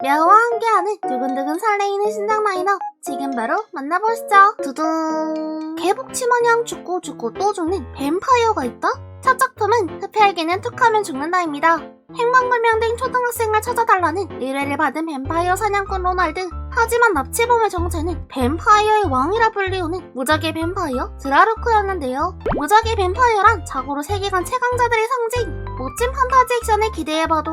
랴오와 함께하는 두근두근 설레이는 신작 마이너 지금 바로 만나보시죠. 두둥. 개복치 마냥 죽고 또 죽는 뱀파이어가 있다? 첫 작품은 흡혈귀는 툭하면 죽는다입니다. 행방불명된 초등학생을 찾아달라는 의뢰를 받은 뱀파이어 사냥꾼 로날드. 하지만 납치범의 정체는 뱀파이어의 왕이라 불리우는 무적의 뱀파이어 드라루크였는데요. 무적의 뱀파이어란 자고로 세계관 최강자들의 상징. 멋진 판타지 액션을 기대해봐도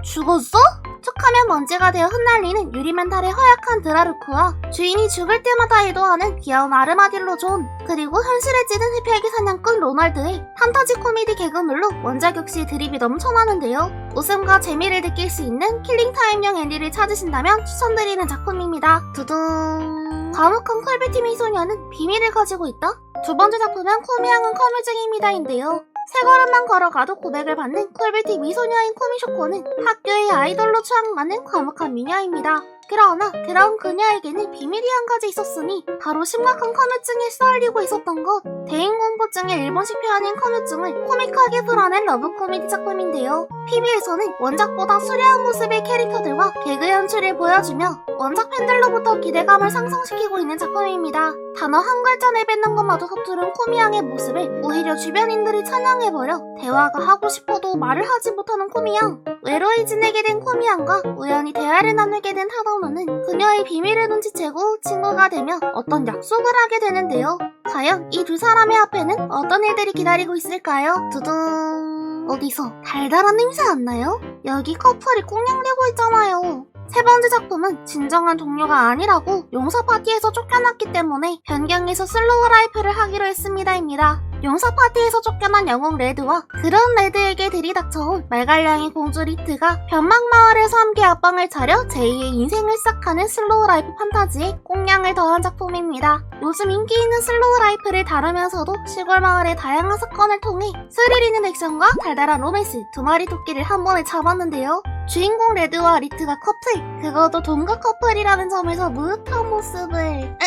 죽었어? 툭하면 먼지가 되어 흩날리는 유리멘탈의 허약한 드라루크와 주인이 죽을 때마다 애도하는 귀여운 아르마딜로 존, 그리고 현실에 찌든 흡혈귀 사냥꾼 로널드의 판타지 코미디 개그물로 원작 역시 드립이 넘쳐나는데요. 웃음과 재미를 느낄 수 있는 킬링타임용 엔딩을 찾으신다면 추천드리는 작품입니다. 두둥. 과묵한 콜비티 미소녀는 비밀을 가지고 있다? 두 번째 작품은 코미양은 커뮤 중입니다인데요. 세 걸음만 걸어가도 고백을 받는 콜비티 미소녀인 코미쇼코는 학교의 아이돌로 추앙받는 과묵한 미녀입니다. 그러나 그런 그녀에게는 비밀이 한 가지 있었으니 바로 심각한 커뮤증에 시달리고 있었던 것. 대인공포증의 일본식 표현인 커뮤증을 코믹하게 풀어낸 러브 코미디 작품인데요. PB에서는 원작보다 수려한 모습의 캐릭터들과 개그 연출을 보여주며 원작 팬들로부터 기대감을 상승시키고 있는 작품입니다. 단어 한 글자 내뱉는 것마저 서투른 코미양의 모습을 오히려 주변인들이 찬양해버려 대화가 하고 싶어도 말을 하지 못하는 코미양. 외로이 지내게 된 코미양과 우연히 대화를 나누게 된 타도노는 그녀의 비밀을 눈치채고 친구가 되며 어떤 약속을 하게 되는데요. 과연 이 두 사람의 앞에는 어떤 일들이 기다리고 있을까요? 두둥. 어디서 달달한 냄새 안 나요? 여기 커플이 꽁냥대고 있잖아요. 세 번째 작품은 진정한 동료가 아니라고 용사 파티에서 쫓겨났기 때문에 변경해서 슬로우 라이프를 하기로 했습니다입니다. 용사 파티에서 쫓겨난 영웅 레드와 그런 레드에게 들이닥쳐온 말갈량의 공주 리트가 변막마을에서 함께 앞방을 차려 제2의 인생을 시작하는 슬로우 라이프 판타지에 꽁냥을 더한 작품입니다. 요즘 인기 있는 슬로우 라이프를 다루면서도 시골 마을의 다양한 사건을 통해 스릴 있는 액션과 달달한 로맨스 두 마리 토끼를 한 번에 잡았는데요. 주인공 레드와 리트가 커플, 그것도 동갑 커플이라는 점에서 무릇한 모습을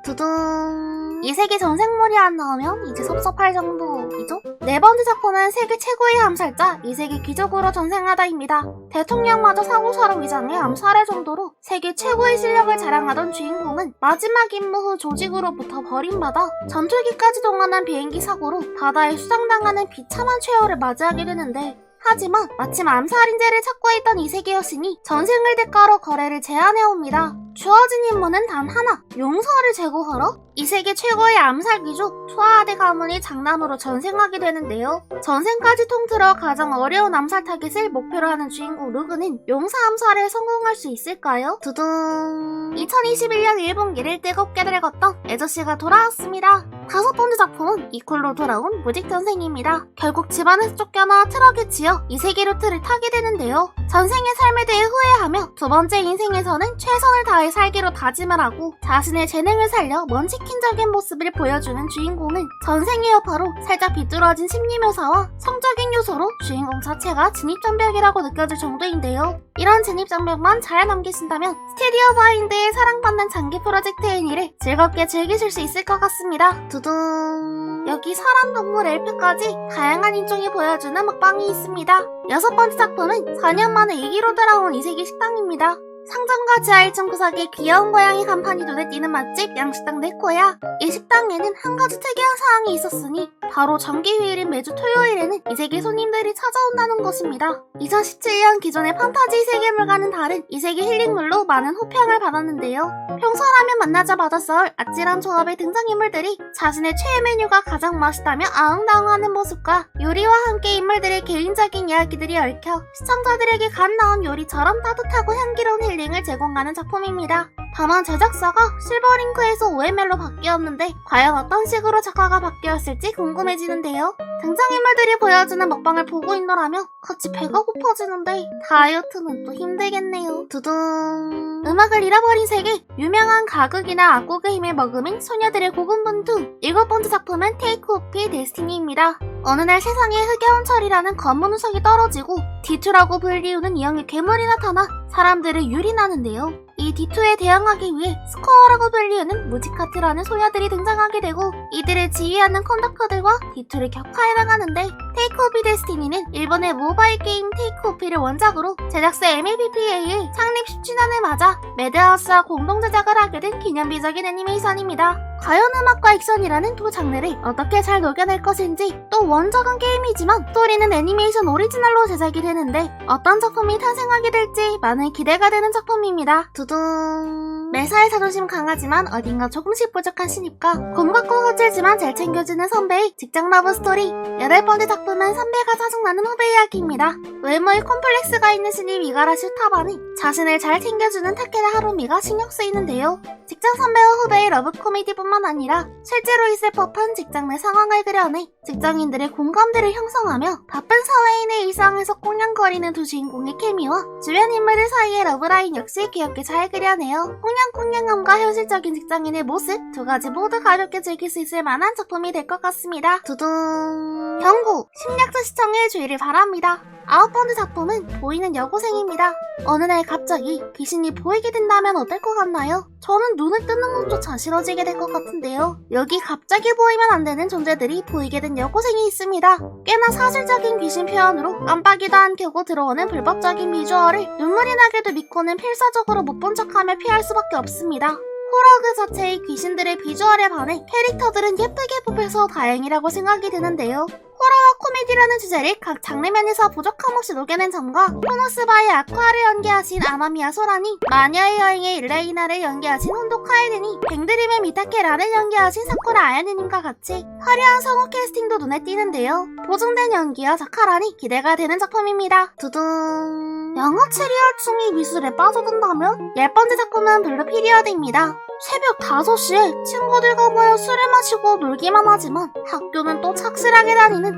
두둥. 이 세계 전생물이 안 나오면 이제 섭섭할 정도이죠? 네 번째 작품은 세계 최고의 암살자, 이 세계 귀족으로 전생하다입니다. 대통령마저 사고사로 위장해 암살할 정도로 세계 최고의 실력을 자랑하던 주인공은 마지막 임무 후 조직으로부터 버림받아 전투기까지 동원한 비행기 사고로 바다에 수상당하는 비참한 최후를 맞이하게 되는데, 하지만 마침 암살인재를 찾고 있던 이세계 여신이 전생을 대가로 거래를 제안해옵니다. 주어진 임무는 단 하나, 용서를 제거하러 이세계 최고의 암살 귀족 투아아데 가문이 장남으로 전생하게 되는데요. 전생까지 통틀어 가장 어려운 암살 타겟을 목표로 하는 주인공 루그는 용사 암살에 성공할 수 있을까요? 두둥. 2021년 일본기를 뜨겁게 달궜던 애저씨가 돌아왔습니다. 다섯 번째 작품은 이퀄로 돌아온 무직전생입니다. 결국 집안에서 쫓겨나 트럭에 치여 이세계 루트를 타게 되는데요. 전생의 삶에 대해 후회하며 두 번째 인생에서는 최선을 다해 살기로 다짐을 하고 자신의 재능을 살려 먼치킨적인 모습을 보여주는 주인공은 전생의 여파로 살짝 비뚤어진 심리 묘사와 성적인 요소로 주인공 자체가 진입장벽이라고 느껴질 정도인데요. 이런 진입장벽만 잘 남기신다면 스튜디오 바인드의 사랑받는 장기 프로젝트 애니를 즐겁게 즐기실 수 있을 것 같습니다. 두둥. 여기 사람, 동물, 엘프까지 다양한 인종이 보여주는 먹방이 있습니다. 여섯 번째 작품은 4년 만에 2기로 돌아온 이세계 식당입니다. 상점과 지하 1층 구석에 귀여운 고양이 간판이 눈에 띄는 맛집 양식당 네코야. 이 식당에는 한 가지 특이한 사항이 있었으니 바로 정기 휴일인 매주 토요일에는 이 세계 손님들이 찾아온다는 것입니다. 2017년 기존의 판타지 세계물과는 다른 이 세계 힐링물로 많은 호평을 받았는데요. 평소라면 만나자마자 썰 아찔한 조합의 등장인물들이 자신의 최애 메뉴가 가장 맛있다며 아웅다웅하는 모습과 요리와 함께 인물들의 개인적인 이야기들이 얽혀 시청자들에게 갓 나온 요리처럼 따뜻하고 향기로운 힐링을 제공하는 작품입니다. 다만 제작사가 실버링크에서 OML로 바뀌었는데 과연 어떤 식으로 작화가 바뀌었을지 궁금해지는데요. 등장인물들이 보여주는 먹방을 보고 있노라면 같이 배가 고파지는데 다이어트는 또 힘들겠네요. 두둥. 음악을 잃어버린 세계, 유명한 가극이나 악곡의 힘을 머금은 소녀들의 고군분투. 일곱 번째 작품은 테이크 오프의 데스티니입니다. 어느 날 세상에 흑여운 철이라는 검은 운석이 떨어지고 디투라고 불리우는 이형의 괴물이 나타나 사람들을 유린하는데요. 이 D2에 대항하기 위해 스코어라고 불리우는 무지카트라는 소녀들이 등장하게 되고 이들을 지휘하는 컨덕터들과 D2를 격파해 나가는데 테이크 오프 데스티니는 일본의 모바일 게임 테이크 오프를 원작으로 제작사 MLBPA의 창립 10주년을 맞아 매드하우스와 공동 제작을 하게 된 기념비적인 애니메이션입니다. 과연 음악과 액션이라는 두 장르를 어떻게 잘 녹여낼 것인지, 또 원작은 게임이지만 스토리는 애니메이션 오리지널로 제작이 되는데 어떤 작품이 탄생하게 될지 많은 기대가 되는 작품입니다. 두둥. 매사에 자존심 강하지만 어딘가 조금씩 부족한 신입과 곰같고 허질지만 잘 챙겨주는 선배의 직장 러브 스토리. 8번째 작품은 선배가 짜증나는 후배 이야기입니다. 외모에 콤플렉스가 있는 신입 이가라시 타반이 자신을 잘 챙겨주는 타케다 하루미가 신경 쓰이는데요. 직장 선배와 후배의 러브 코미디뿐만 아니라 실제로 있을 법한 직장 내 상황을 그려내 직장인들의 공감대를 형성하며 바쁜 사회인의 일상에서 꽁냥거리는 두 주인공의 케미와 주변 인물들 사이의 러브라인 역시 귀엽게 잘 그려내요. 꽁냥꽁냥함과 현실적인 직장인의 모습 두 가지 모두 가볍게 즐길 수 있을 만한 작품이 될 것 같습니다. 두둥. 경고! 심리학자 시청에 주의를 바랍니다. 9번째 작품은 보이는 여고생입니다. 어느 날 갑자기 귀신이 보이게 된다면 어떨 것 같나요? 저는 눈을 뜨는 것조차 싫어지게 될 것 같은데요. 여기 갑자기 보이면 안 되는 존재들이 보이게 된 여고생이 있습니다. 꽤나 사실적인 귀신 표현으로 깜빡이도 안 켜고 들어오는 불법적인 비주얼을 눈물이 나게도 믿고는 필사적으로 못 본 척하며 피할 수밖에 없습니다. 호러 그 자체의 귀신들의 비주얼에 반해 캐릭터들은 예쁘게 뽑혀서 다행이라고 생각이 드는데요. 호러와 코미디라는 주제를 각 장르면에서 부족함 없이 녹여낸 점과 코노스바의 아쿠아를 연기하신 아마미야 소라니, 마녀의 여행의 일레이나를 연기하신 혼도 카에덴이, 뱅드림의 미타케라를 연기하신 사쿠라 아야네님과 같이 화려한 성우 캐스팅도 눈에 띄는데요. 보증된 연기와 작화라니 기대가 되는 작품입니다. 두둥. 양아치 리얼충이 미술에 빠져든다면? 10번째 작품은 블루 피리어드입니다. 새벽 5시에 친구들과 모여 술을 마시고 놀기만 하지만 학교는 또 착실하게 다니는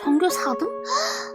전교 4등?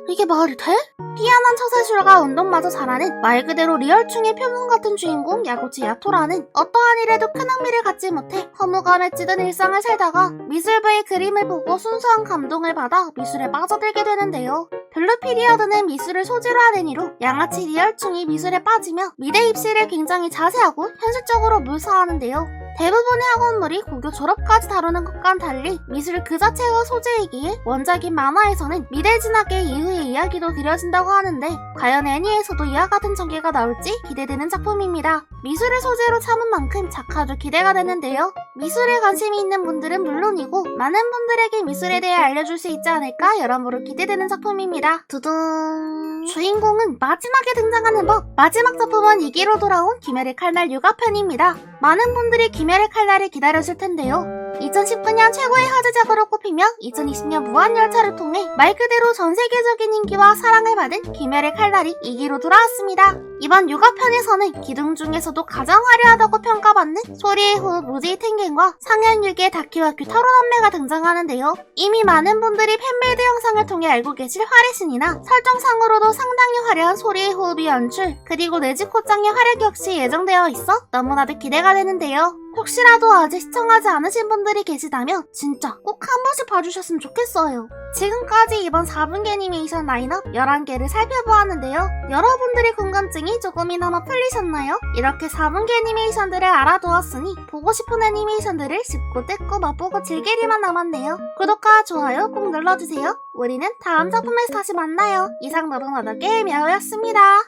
이게 말이 돼? 뛰어난 처세술과 운동마저 잘하는 말 그대로 리얼충의 표본 같은 주인공 야구치 야토라는 어떠한 일에도 큰 흥미를 갖지 못해 허무감에 찌든 일상을 살다가 미술부의 그림을 보고 순수한 감동을 받아 미술에 빠져들게 되는데요. 블루 피리어드는 미술을 소재로 한 애니로 양아치 리얼충이 미술에 빠지며 미대 입시를 굉장히 자세하고 현실적으로 묘사하는데요. 대부분의 학원물이 고교 졸업까지 다루는 것과는 달리 미술 그 자체가 소재이기에 원작인 만화에서는 미대 진학의 이후의 이야기도 그려진다고 하는데 과연 애니에서도 이와 같은 전개가 나올지 기대되는 작품입니다. 미술을 소재로 삼은 만큼 작화도 기대가 되는데요. 미술에 관심이 있는 분들은 물론이고 많은 분들에게 미술에 대해 알려줄 수 있지 않을까 여러모로 기대되는 작품입니다. 두둥. 주인공은 마지막에 등장하는 법. 마지막 작품은 2기로 돌아온 귀멸의 칼날 육아편입니다. 많은 분들이 귀멸의 칼날을 기다렸을 텐데요. 2019년 최고의 화제작으로 꼽히며 2020년 무한열차를 통해 말 그대로 전 세계적인 인기와 사랑을 받은 귀멸의 칼날이 2기로 돌아왔습니다. 이번 육아편에서는 기둥 중에서도 가장 화려하다고 평가받는 소리의 호흡 무지 텐겐과 상현육의 다키와 규타로 남매가 등장하는데요. 이미 많은 분들이 팬메이드 영상을 통해 알고 계실 화레신이나 설정상으로도 상당히 화려한 소리의 호흡이 연출, 그리고 네즈코짱의 활약 역시 예정되어 있어 너무나도 기대가 되는데요. 혹시라도 아직 시청하지 않으신 분들이 계시다면 진짜 꼭 한 번씩 봐주셨으면 좋겠어요. 지금까지 이번 4분기 애니메이션 라인업 11개를 살펴보았는데요. 여러분들의 궁금증이 조금이나마 풀리셨나요? 이렇게 4분기 애니메이션들을 알아두었으니 보고 싶은 애니메이션들을 씹고 뜯고 맛보고 즐기리만 남았네요. 구독과 좋아요 꼭 눌러주세요. 우리는 다음 작품에서 다시 만나요. 이상 너른 너덕의 мя우였습니다.